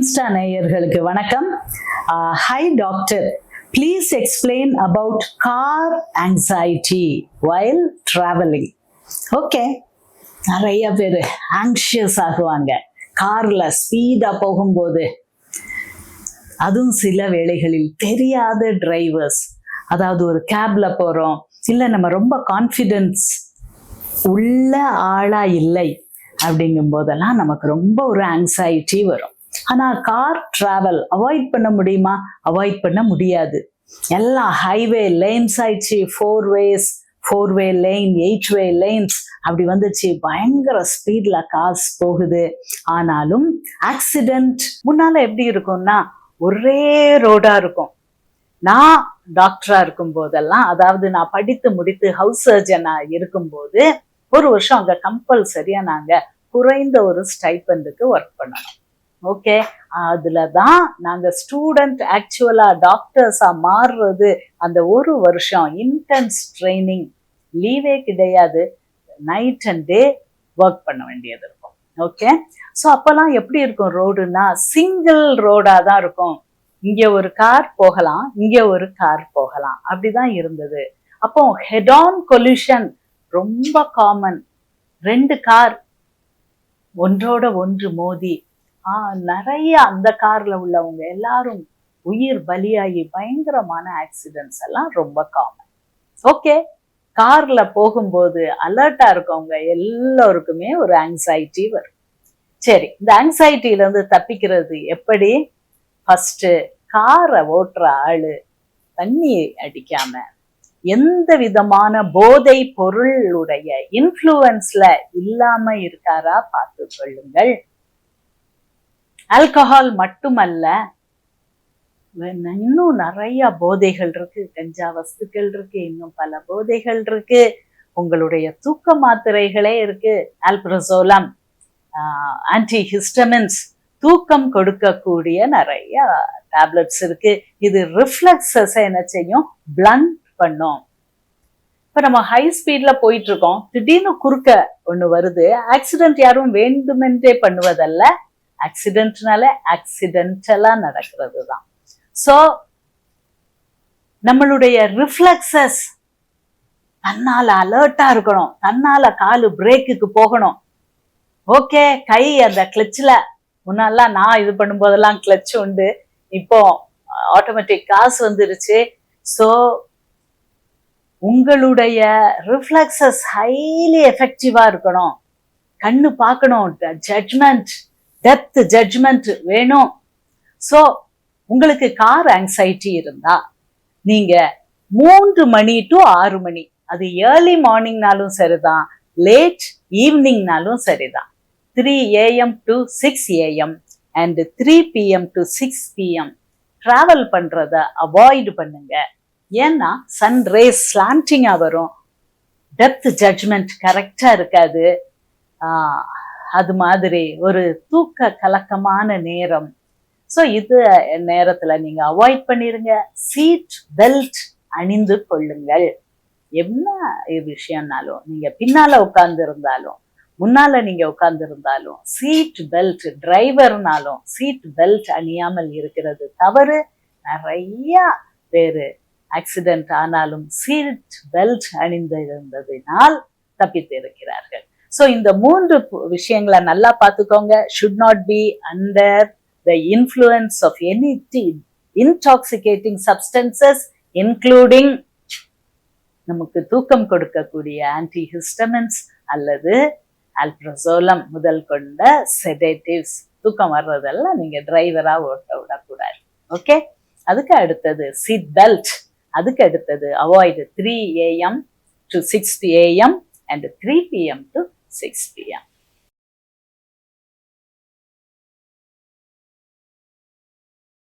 Insta நேயர்களுக்கு வணக்கம். Hi doctor, please explain about car anxiety while travelling. Okay, நிறைய பேர் ஆங்ஷியஸ் ஆகுவாங்க கார்ல ஸ்பீடா போகும்போது. அதுவும் சில வேளைகளில் தெரியாத டிரைவர்ஸ், அதாவது ஒரு கேப்ல போறோம், இல்லை நம்ம ரொம்ப கான்ஃபிடென்ஸ் உள்ள ஆளா இல்லை அப்படிங்கும் போதெல்லாம் நமக்கு ரொம்ப ஒரு ஆங்ஸைட்டி வரும். ஆனா கார் டிராவல் அவாய்ட் பண்ண முடியுமா? அவாய்ட் பண்ண முடியாது. எல்லா ஹைவே லேன்ஸ் ஆயிடுச்சு, 4 வே லேன், 8 வே லேன்ஸ் அப்படி வந்துச்சு. பயங்கர ஸ்பீட்ல கார்ஸ் போகுது. ஆனாலும் ஆக்சிடென்ட் முன்னால எப்படி இருக்கும்னா ஒரே ரோடா இருக்கும். நான் டாக்டரா இருக்கும் போதெல்லாம், அதாவது நான் படித்து முடித்து ஹவுஸ் சர்ஜனா இருக்கும்போது, ஒரு வருஷம் அங்க கம்பல்சரியா நாங்க குறைந்த ஒரு ஸ்டைபண்டுக்கு ஒர்க் பண்ணணும். ஓகே, அதுலதான் நாங்க ஸ்டூடெண்ட் ஆக்சுவலா டாக்டர்ஸா மாறுறது. அந்த ஒரு வருஷம் இன்டென்ஸ் ட்ரைனிங், லீவே கிடையாது, நைட் அண்ட் டே ஒர்க் பண்ண வேண்டியது இருக்கும். ஓகே, ஸோ அப்பெல்லாம் எப்படி இருக்கும் ரோடுன்னா சிங்கிள் ரோடா தான் இருக்கும். இங்க ஒரு கார் போகலாம், இங்க ஒரு கார் போகலாம், அப்படிதான் இருந்தது. அப்போ ஹெட் ஆன் கொலிஷன் ரொம்ப காமன். 2 கார் ஒன்றோட ஒன்று மோதி நிறைய அந்த கார்ல உள்ளவங்க எல்லாரும் உயிர் பலியாகி பயங்கரமான ஆக்சிடென்ட்ஸ் எல்லாம் ரொம்ப காமன். ஓகே, கார்ல போகும்போது அலர்ட்டா இருக்கவங்க எல்லாருக்குமே ஒரு ஆங்ஸைட்டி வரும். சரி, இந்த ஆங்ஸைட்டில இருந்து தப்பிக்கிறது எப்படி? ஃபர்ஸ்ட், காரை ஓட்டுற ஆளு தண்ணி அடிக்காம, எந்த விதமான போதை பொருளுடைய இன்ஃப்ளூயன்ஸ்ல இல்லாம இருக்காரா பார்த்து கொள்ளுங்கள். ஆல்கஹால் மட்டுமல்ல, இன்னும் நிறைய போதைகள் இருக்கு, கஞ்சா வஸ்துக்கள் இருக்கு, இன்னும் பல போதைகள் இருக்கு. உங்களுடைய தூக்க மாத்திரைகளே இருக்கு, ஆல்ப்ரசோலம், ஆன்டி ஹிஸ்டமின்ஸ், தூக்கம் கொடுக்கக்கூடிய நிறைய டேப்லெட்ஸ் இருக்கு. இது ரிஃப்ளெக்ஸஸ் என்ன செய்யும்? பிளண்ட் பண்ணும். இப்ப நம்ம ஹை ஸ்பீட்ல போயிட்டு இருக்கோம், திடீர்னு குறுக்க ஒண்ணு வருது. ஆக்சிடென்ட் யாரும் வேண்டுமென்றே பண்ணுவதல்ல, ஆக்சிடென்ட்னால ஆக்சிடென்டலா நடக்கிறது தான். சோ நம்மளுடைய ரிஃப்ளெக்ஸஸ் தன்னால அலர்ட்டா இருக்கணும், தன்னால காலு பிரேக்குக்கு போகணும். ஓகே, கை அந்த கிளட்ச்ல, முன்னாலாம் நான் இது பண்ணும் போதெல்லாம் கிளட்ச் உண்டு, இப்போ ஆட்டோமேட்டிக் காசு வந்துருச்சு. சோ உங்களுடைய ரிஃப்ளெக்ஸஸ் ஹைலி எஃபெக்டிவா இருக்கணும். கண்ணு பார்க்கணும், ஜட்ஜ்மெண்ட், டெப்த் ஜட்ஜ்மெண்ட் வேணும். சோ உங்களுக்கு கார் ஆங்ஸைட்டி இருந்தா நீங்க 3 மணி டு 6 மணி, அது ஏர்லி மார்னிங்னாலும் சரிதான், லேட் ஈவினிங்னாலும் சரிதான், 3 AM to 6 AM and 3 PM to 6 PM travel பண்றத அவாய்டு பண்ணுங்க. ஏன்னா சன் ரேஸ் ஸ்லாண்டிங்கா வரும், டெப்த் ஜட்ஜ்மெண்ட் கரெக்டா இருக்காது. அது மாதிரி ஒரு தூக்க கலக்கமான நேரம். ஸோ இது நேரத்துல நீங்க அவாய்ட் பண்ணிருங்க. சீட் பெல்ட் அணிந்து கொள்ளுங்கள். என்ன விஷயம்னாலும், நீங்க பின்னால உட்கார்ந்து இருந்தாலும் முன்னால நீங்க உட்கார்ந்து இருந்தாலும் சீட் பெல்ட், டிரைவர்னாலும் சீட் பெல்ட் அணியாமல் இருக்கிறது தவறு. நிறைய பேரு ஆக்சிடென்ட் ஆனாலும் சீட் பெல்ட் அணிந்திருந்ததினால் தப்பித்து இருக்கிறார்கள். ஸோ இந்த 3 விஷயங்களை நல்லா பார்த்துக்கோங்க. Should not be under the influence of any intoxicating substances, including நமக்கு தூக்கம் கொடுக்கக்கூடிய ஆன்டி ஹிஸ்டமின்ஸ் அல்லது ஆல்ப்ரசோலம் முதல் கொண்ட செடேட்டிவ்ஸ். தூக்கம் வர்றதெல்லாம் நீங்க டிரைவரா ஓட்ட விடக்கூடாது. ஓகே, அதுக்கு அடுத்தது சீட் பெல்ட். அதுக்கு அடுத்தது avoid 3 AM to 6 AM and 3 PM to 6 PM.